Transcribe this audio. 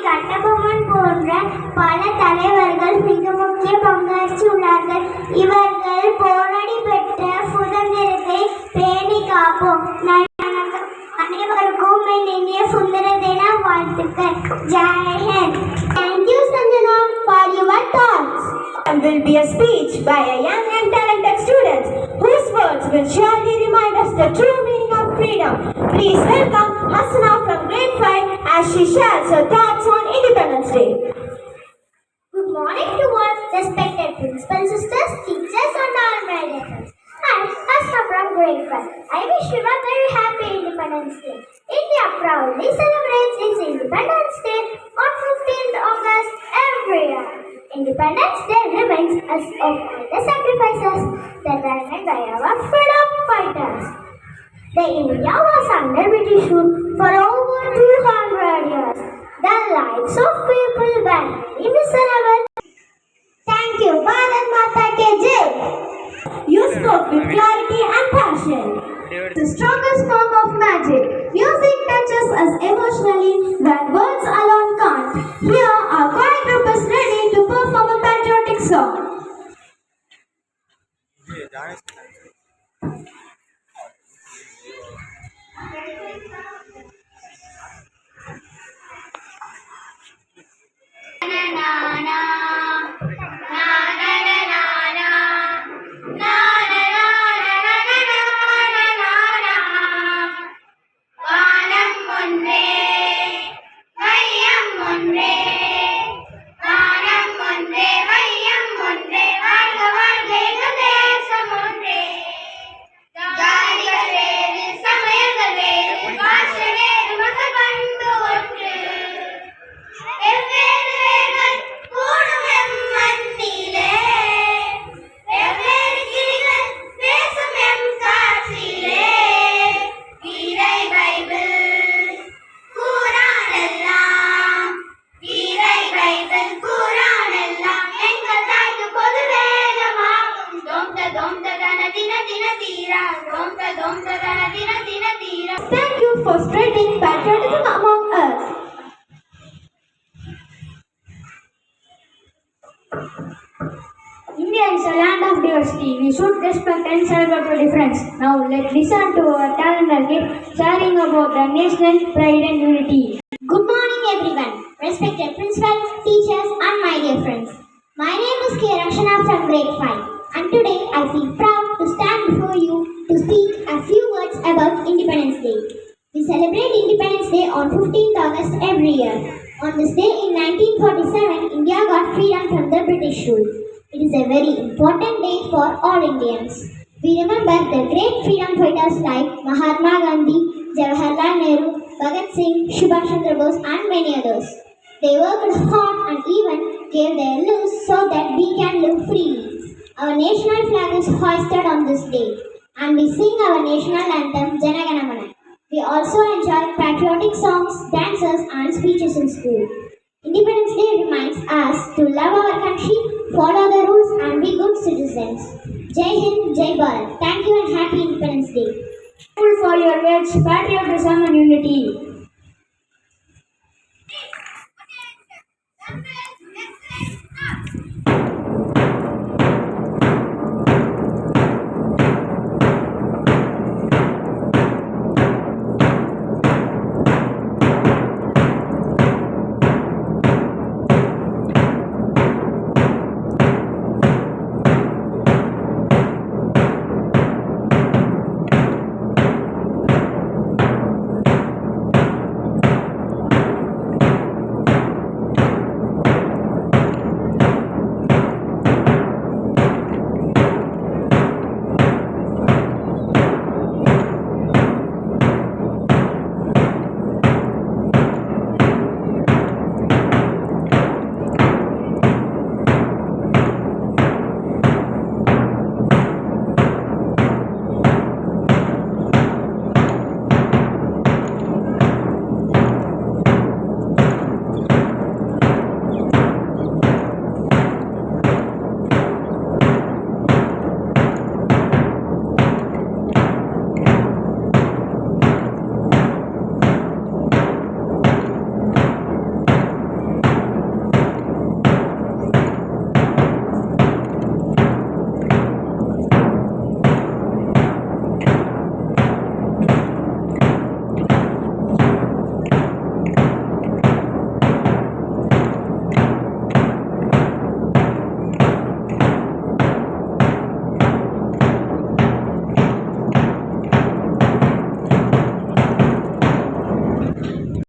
கட்டபொம்மன் போன்ற பல தலைவர்கள் மிக முக்கிய பங்காற்றியுள்ளார்கள். இவர்கள் போராடி பெற்ற சுதந்திரத்தை பேணி காப்போம். அனைவருக்கும் இனிய சுதந்திர தின வாழ்த்துக்கள். Jai Hind. Thank you, Sanjana, for your thoughts. Will be a speech by a young and talented student whose words will surely remind us the true meaning of freedom. Please welcome Hasna from grade 5 as she shares her thoughts on Independence Day. Good morning to all respected principal sisters, teachers and all my relatives. I'm Hasna from grade 5. I wish you a very happy Independence Day. India proudly celebrates its Independence Day on 15th August every year. Independence Day reminds us of all the sacrifices that were made by our freedom fighters. The India was under British rule for over 200 years. The lives of people were very miserable. Thank you, Bharat Mata Ki Jai. You spoke with clarity and passion. The strongest form of magic. Music touches us emotionally when words alone can't. Here, our choir group is ready to perform a patriotic song. Thank you for spreading patriotism among us. India is a land of diversity. We should respect and celebrate our difference. Now let's listen to our calendar gift sharing about the national pride and unity. Good morning everyone, respected principal, teachers and my dear friends. My name is K. Rakshana from grade 5 and today I feel proud to stand before you to speak a few words about Independence Day. We celebrate Independence Day on 15th August every year. On this day in 1947, India got freedom from the British rule. It is a very important day for all Indians. We remember the great freedom fighters like Mahatma Gandhi, Jawaharlal Nehru, Bhagat Singh, Subhash Chandra Bose and many others. They worked hard and even gave their lives so that we can live freely. Our national flag is hoisted on this day and we sing our national anthem Jana Gana Mana. We also enjoy patriotic songs, dances and speeches in school. Independence Day reminds us to love our country, follow the rules and be good citizens. Jai Hind, Jai Bharat. Thank you and happy Independence Day. For your words, patriotism and unity.